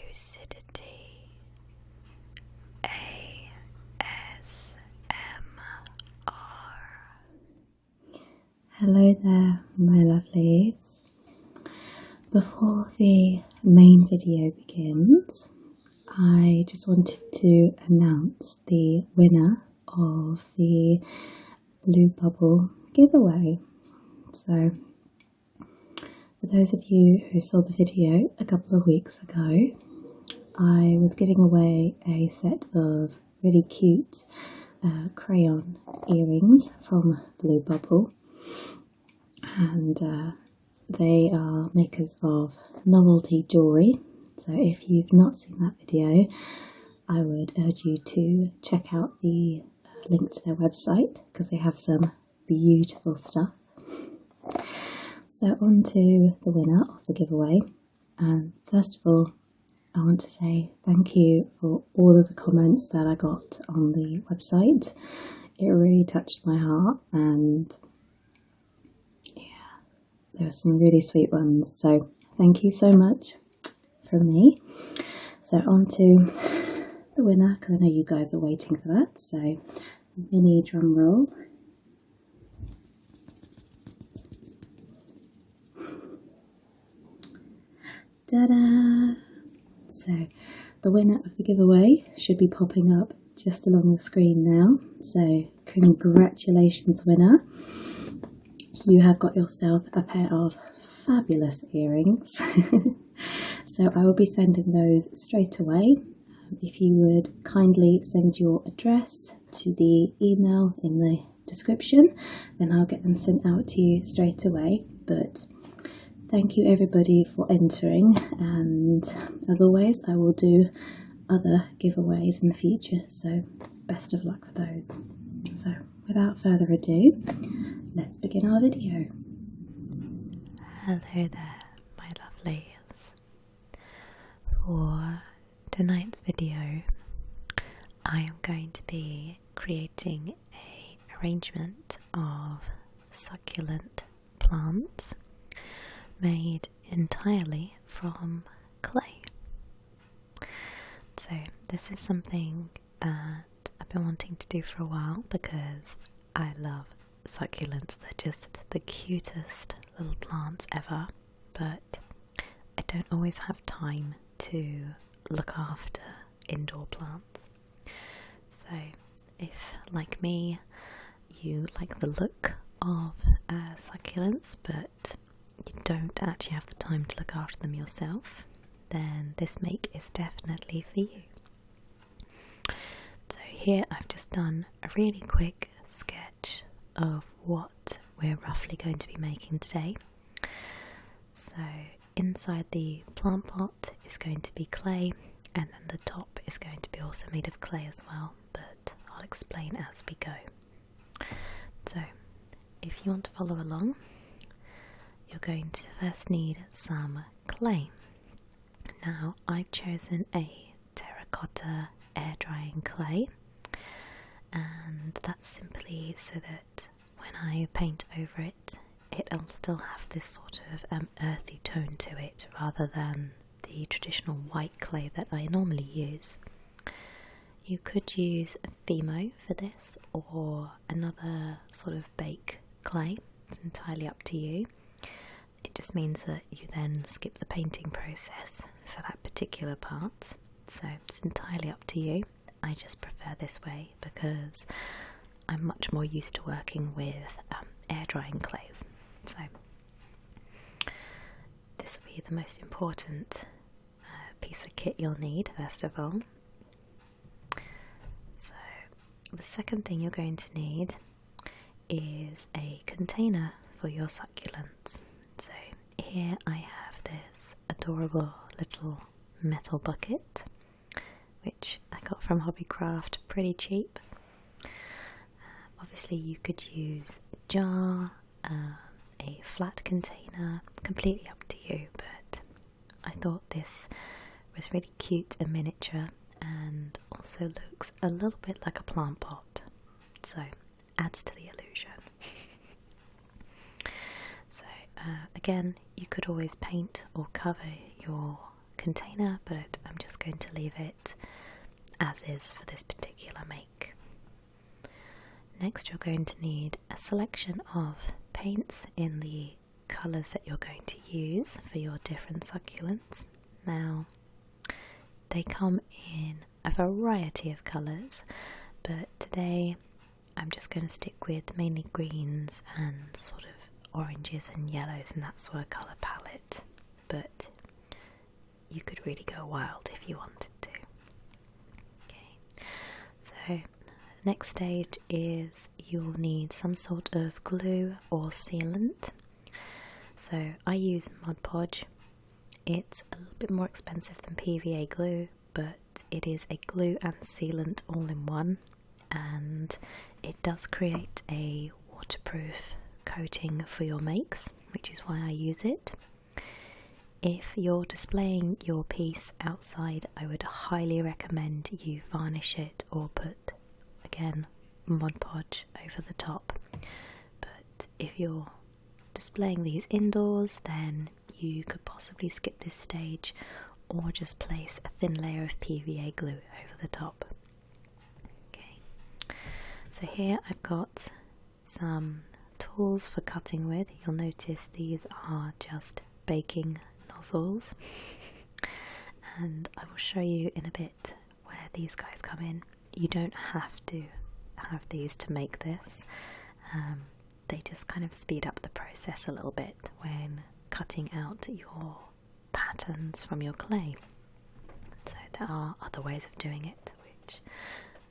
LadyLucidity ASMR. Hello there, my lovelies. Before the main video begins, I just wanted to announce the winner of the Blue Bubble giveaway. So, for those of you who saw the video a couple of weeks ago, I was giving away a set of really cute crayon earrings from Blue Bubble, and they are makers of novelty jewellery. So if you've not seen that video, I would urge you to check out the link to their website, because they have some beautiful stuff. So on to the winner of the giveaway. First of all, I want to say thank you for all of the comments that I got on the website. It really touched my heart, and yeah, there were some really sweet ones. So thank you so much from me. So on to the winner, because I know you guys are waiting for that. So mini drum roll. Ta-da! So the winner of the giveaway should be popping up just along the screen now. So congratulations, winner. You have got yourself a pair of fabulous earrings. So I will be sending those straight away. If you would kindly send your address to the email in the description, then I'll get them sent out to you straight away. But thank you everybody for entering, and as always I will do other giveaways in the future, so best of luck with those. So without further ado, let's begin our video. Hello there, my lovelies. For tonight's video, I am going to be creating an arrangement of succulent plants made entirely from clay. So this is something that I've been wanting to do for a while, because I love succulents. They're just the cutest little plants ever, but I don't always have time to look after indoor plants. So if, like me, you like the look of succulents but you don't actually have the time to look after them yourself, then this make is definitely for you. So here I've just done a really quick sketch of what we're roughly going to be making today. So inside the plant pot is going to be clay, and then the top is going to be also made of clay as well, but I'll explain as we go. So if you want to follow along, you're going to first need some clay. Now I've chosen a terracotta air drying clay, and that's simply so that when I paint over it, it'll still have this sort of earthy tone to it, rather than the traditional white clay that I normally use. You could use Fimo for this, or another sort of bake clay. It's entirely up to you. It just means that you then skip the painting process for that particular part, so it's entirely up to you. I just prefer this way because I'm much more used to working with air drying clays. So this will be the most important piece of kit you'll need first of all. So the second thing you're going to need is a container for your succulents. So here I have this adorable little metal bucket, which I got from Hobbycraft pretty cheap. Obviously you could use a jar, a flat container, completely up to you, but I thought this was really cute and miniature, and also looks a little bit like a plant pot, so adds to the illusion. So again, you could always paint or cover your container, but I'm just going to leave it as is for this particular make. Next, you're going to need a selection of paints in the colours that you're going to use for your different succulents. Now, they come in a variety of colours, but today I'm just going to stick with mainly greens and sort of oranges and yellows and that sort of colour palette, but you could really go wild if you wanted to. Okay, so next stage is you'll need some sort of glue or sealant. So I use Mod Podge. It's a little bit more expensive than PVA glue, but it is a glue and sealant all in one, and it does create a waterproof coating for your makes, which is why I use it. If you're displaying your piece outside, I would highly recommend you varnish it or put, again, Mod Podge over the top. But if you're displaying these indoors, then you could possibly skip this stage or just place a thin layer of PVA glue over the top. Okay, so here I've got some tools for cutting with. You'll notice these are just baking nozzles, and I will show you in a bit where these guys come in. You don't have to have these to make this. They just kind of speed up the process a little bit when cutting out your patterns from your clay. So there are other ways of doing it, which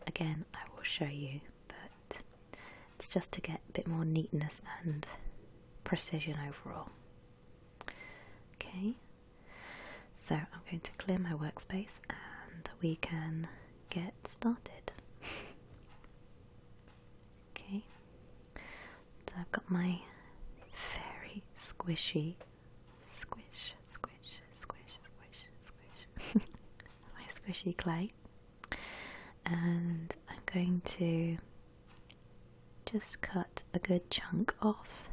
again I will show you, but it's just to get a bit more neatness and precision overall. Okay, so I'm going to clear my workspace and we can get started. Okay, so I've got my very squishy, squish, my squishy clay, and I'm going to just cut a good chunk off.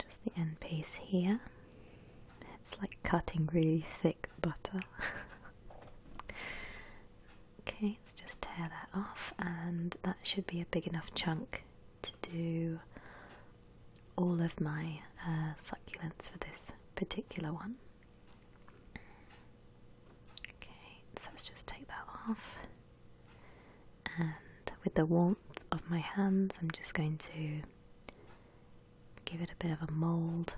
Just the end piece here. It's like cutting really thick butter. Okay, let's just tear that off, and that should be a big enough chunk to do all of my succulents for this particular one. Okay, so let's just take that off, and with the warmth of my hands I'm just going to give it a bit of a mould,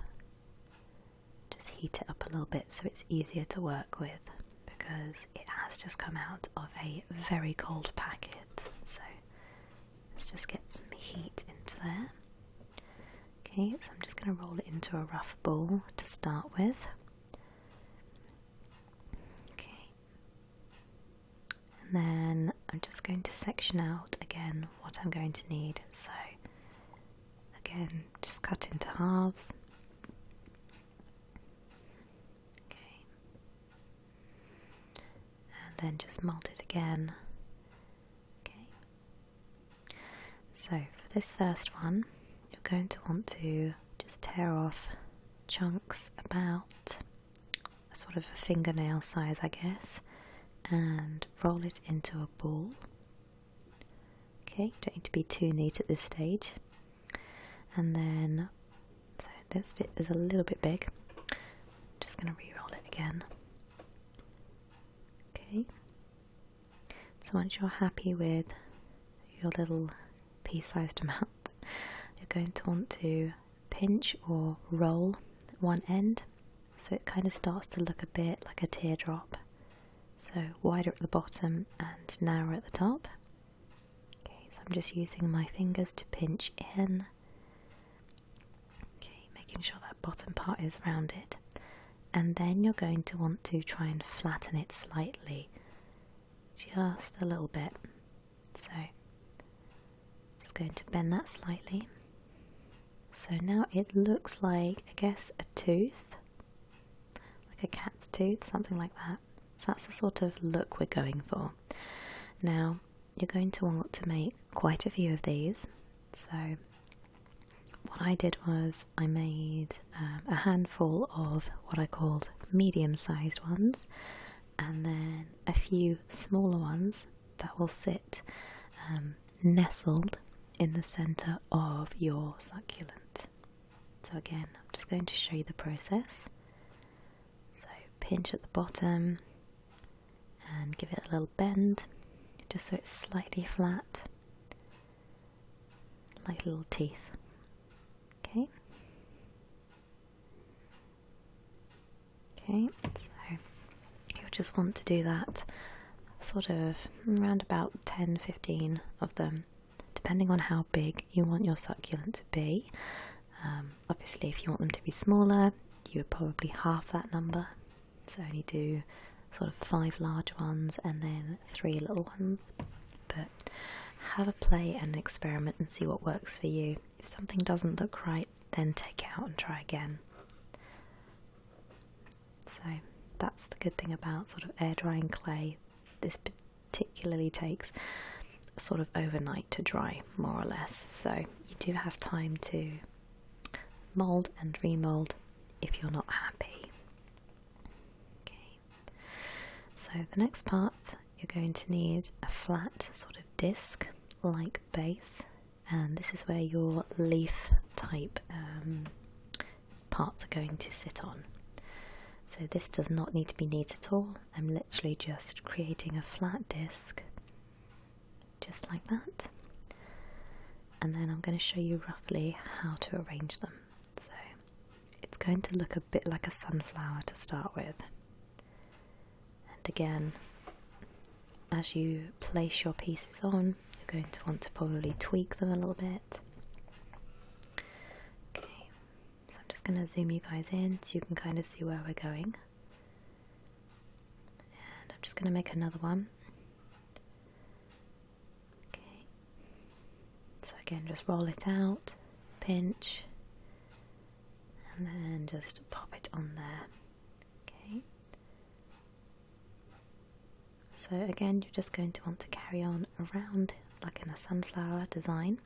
just heat it up a little bit so it's easier to work with, because it has just come out of a very cold packet. So let's just get some heat into there. Okay, so I'm just going to roll it into a rough ball to start with. Okay, and then I'm just going to section out again what I'm going to need. So again, just cut into halves. Okay, and then just mold it again. Okay, so for this first one, you're going to want to just tear off chunks about a sort of a fingernail size, I guess, and roll it into a ball. Okay, don't need to be too neat at this stage. And then, so this bit is a little bit big. I'm just going to re-roll it again. Okay, so once you're happy with your little pea-sized amount, you're going to want to pinch or roll one end so it kind of starts to look a bit like a teardrop. So wider at the bottom and narrower at the top. Okay, so I'm just using my fingers to pinch in. Okay, making sure that bottom part is rounded. And then you're going to want to try and flatten it slightly, just a little bit. So just going to bend that slightly. So now it looks like, I guess, a tooth, like a cat's tooth, something like that. So that's the sort of look we're going for. Now you're going to want to make quite a few of these. So what I did was I made a handful of what I called medium-sized ones, and then a few smaller ones that will sit nestled in the center of your succulent. So again, I'm just going to show you the process. So pinch at the bottom and give it a little bend, just so it's slightly flat, like little teeth. Okay. Okay, so you'll just want to do that sort of around about 10-15 of them, depending on how big you want your succulent to be. Obviously, if you want them to be smaller, you would probably half that number, so only do sort of 5 large ones and then 3 little ones. But have a play and experiment and see what works for you. If something doesn't look right, then take it out and try again. So that's the good thing about sort of air drying clay. This particularly takes sort of overnight to dry, more or less, so you do have time to mould and remould if you're not happy. Okay, so the next part, you're going to need a flat sort of disc like base, and this is where your leaf type parts are going to sit on. So this does not need to be neat at all. I'm literally just creating a flat disc, just like that. And then I'm going to show you roughly how to arrange them. So it's going to look a bit like a sunflower to start with. And again, as you place your pieces on, you're going to want to probably tweak them a little bit. Just going to zoom you guys in so you can kind of see where we're going. And I'm just going to make another one. Okay. So again, just roll it out, pinch, and then just pop it on there. Okay. So again, you're just going to want to carry on around like in a sunflower design,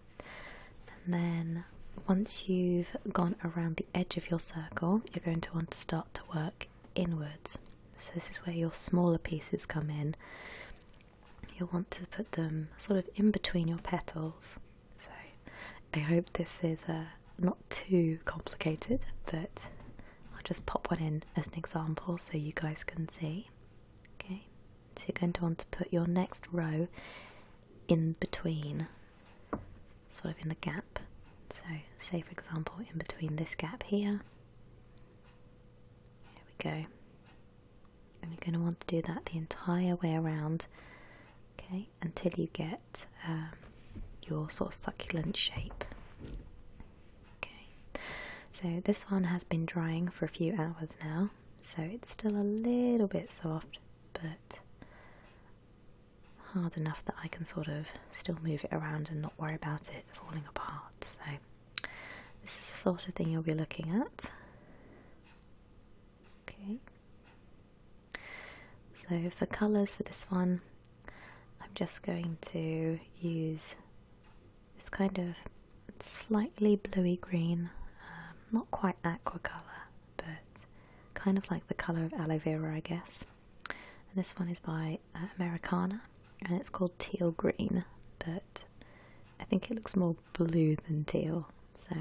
and then once you've gone around the edge of your circle, you're going to want to start to work inwards. So this is where your smaller pieces come in. You'll want to put them sort of in between your petals. So I hope this is not too complicated, but I'll just pop one in as an example so you guys can see. Okay, so you're going to want to put your next row in between, sort of in a gap. So, say for example, in between this gap here, there we go, and you're going to want to do that the entire way around, okay, until you get your sort of succulent shape. Okay, so this one has been drying for a few hours now, so it's still a little bit soft, but hard enough that I can sort of still move it around and not worry about it falling apart. So this is the sort of thing you'll be looking at. Okay, so for colours for this one, I'm just going to use this kind of slightly bluey green, not quite aqua colour, but kind of like the colour of aloe vera, I guess. And this one is by Americana, and it's called teal green, but I think it looks more blue than teal. So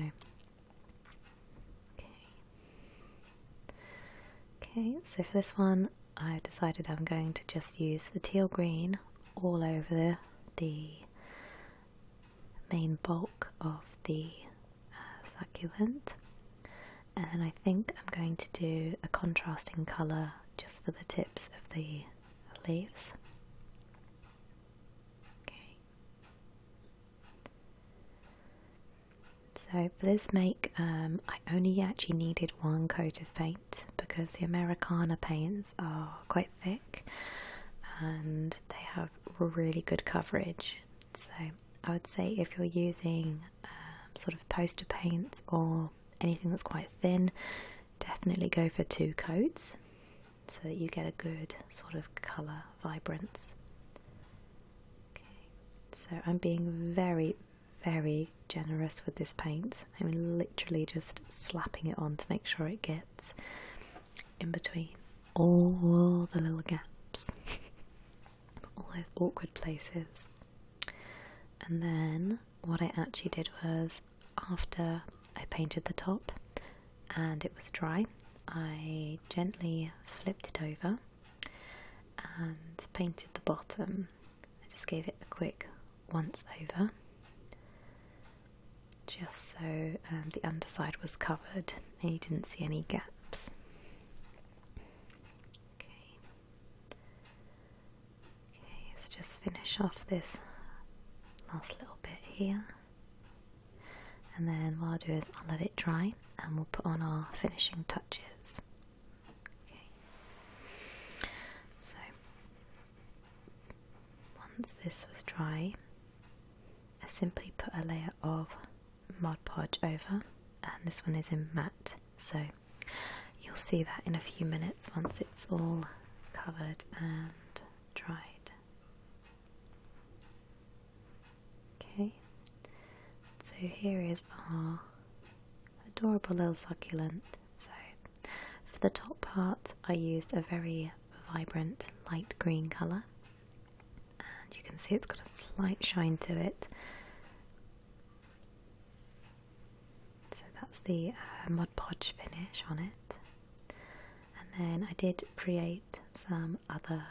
okay, so for this one I've decided I'm going to just use the teal green all over the main bulk of the succulent, and then I think I'm going to do a contrasting colour just for the tips of the leaves. So for this make, I only actually needed one coat of paint because the Americana paints are quite thick and they have really good coverage. So I would say if you're using sort of poster paints or anything that's quite thin, definitely go for 2 coats so that you get a good sort of colour vibrance. Okay, so I'm being very very generous with this paint. I mean, literally just slapping it on to make sure it gets in between all the little gaps, all those awkward places. And then what I actually did was, after I painted the top and it was dry, I gently flipped it over and painted the bottom. I just gave it a quick once over, just so the underside was covered and you didn't see any gaps. Okay, let's just finish off this last little bit here, and then what I'll do is I'll let it dry and we'll put on our finishing touches. Okay, so once this was dry, I simply put a layer of Mod Podge over, and this one is in matte, so you'll see that in a few minutes once it's all covered and dried. Okay, so here is our adorable little succulent. So for the top part I used a very vibrant light green colour, and you can see it's got a slight shine to it. So that's the Mod Podge finish on it. And then I did create some other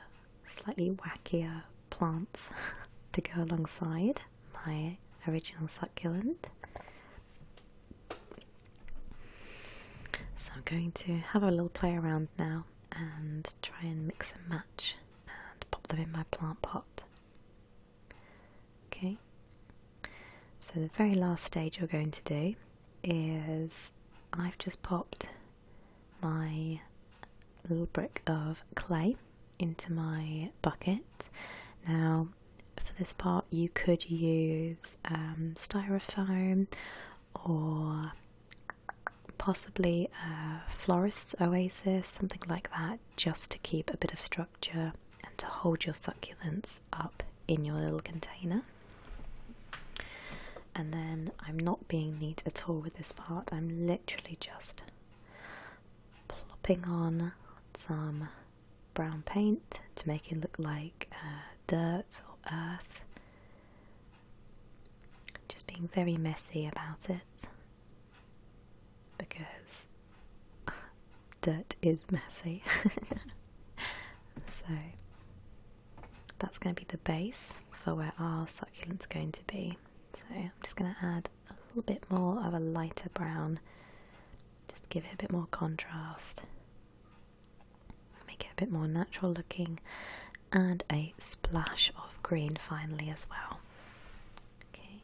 slightly wackier plants to go alongside my original succulent. So I'm going to have a little play around now and try and mix and match and pop them in my plant pot. Okay, so the very last stage you're going to do is, I've just popped my little brick of clay into my bucket. Now for this part you could use styrofoam or possibly a florist's oasis, something like that, just to keep a bit of structure and to hold your succulents up in your little container. And then I'm not being neat at all with this part, I'm literally just plopping on some brown paint to make it look like dirt or earth. Just being very messy about it, because dirt is messy. So that's going to be the base for where our succulent's going to be. So I'm just going to add a little bit more of a lighter brown, just to give it a bit more contrast, make it a bit more natural looking, and a splash of green finally as well. Okay,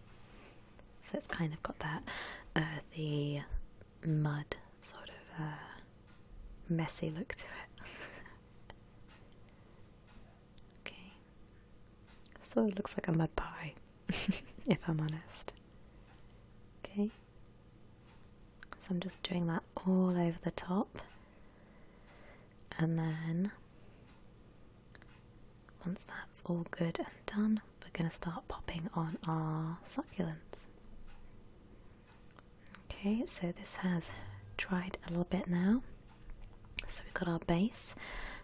so it's kind of got that earthy mud sort of messy look to it. Okay, so it looks like a mud pie. If I'm honest. Okay, so I'm just doing that all over the top, and then once that's all good and done, we're going to start popping on our succulents. Okay, so this has dried a little bit now, so we've got our base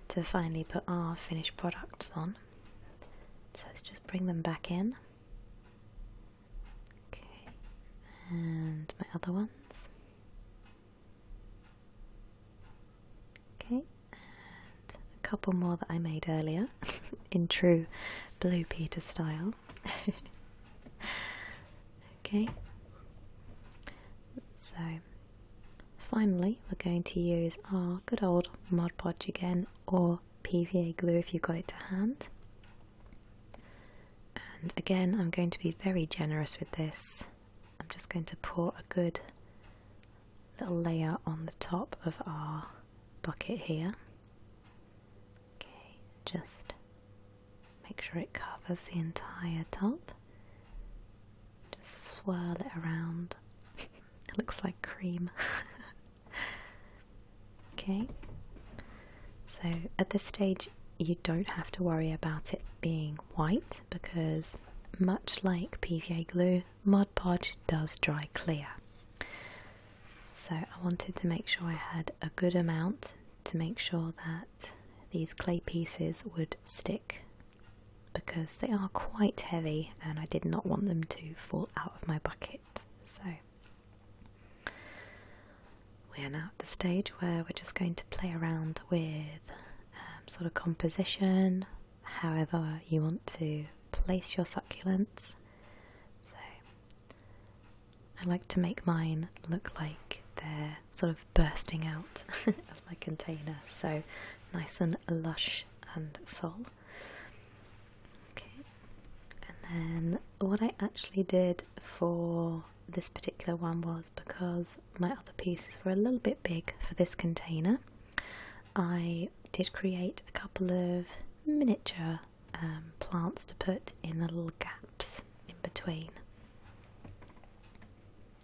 to finally put our finished products on. So let's just bring them back in. And my other ones. Okay, and a couple more that I made earlier in true Blue Peter style. Okay, so finally we're going to use our good old Mod Podge again, or PVA glue if you've got it to hand. And again, I'm going to be very generous with this. I'm just going to pour a good little layer on the top of our bucket here. Okay, just make sure it covers the entire top. Just swirl it around. It looks like cream. Okay, so at this stage you don't have to worry about it being white, because much like PVA glue, Mod Podge does dry clear. So I wanted to make sure I had a good amount to make sure that these clay pieces would stick, because they are quite heavy and I did not want them to fall out of my bucket. So we are now at the stage where we're just going to play around with sort of composition, however you want to place your succulents. So I like to make mine look like they're sort of bursting out of my container, so nice and lush and full. Okay, and then what I actually did for this particular one was, because my other pieces were a little bit big for this container, I did create a couple of miniature plants to put in the little gaps in between.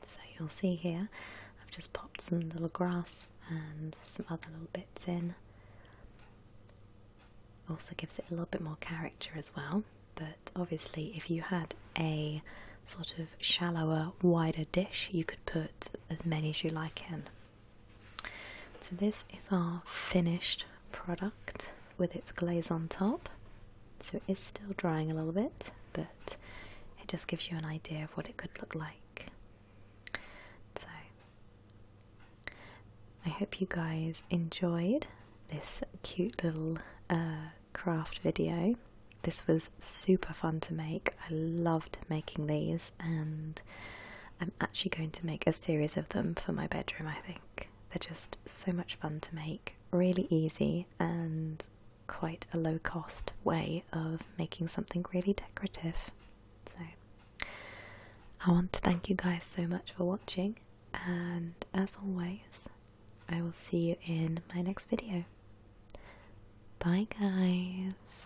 So you'll see here I've just popped some little grass and some other little bits in. Also gives it a little bit more character as well, but obviously if you had a sort of shallower, wider dish, you could put as many as you like in. So this is our finished product with its glaze on top. So it is still drying a little bit, but it just gives you an idea of what it could look like. So I hope you guys enjoyed this cute little craft video. This was super fun to make. I loved making these, and I'm actually going to make a series of them for my bedroom, I think. They're just so much fun to make, really easy, and quite a low cost way of making something really decorative. So I want to thank you guys so much for watching, and as always, I will see you in my next video. Bye guys.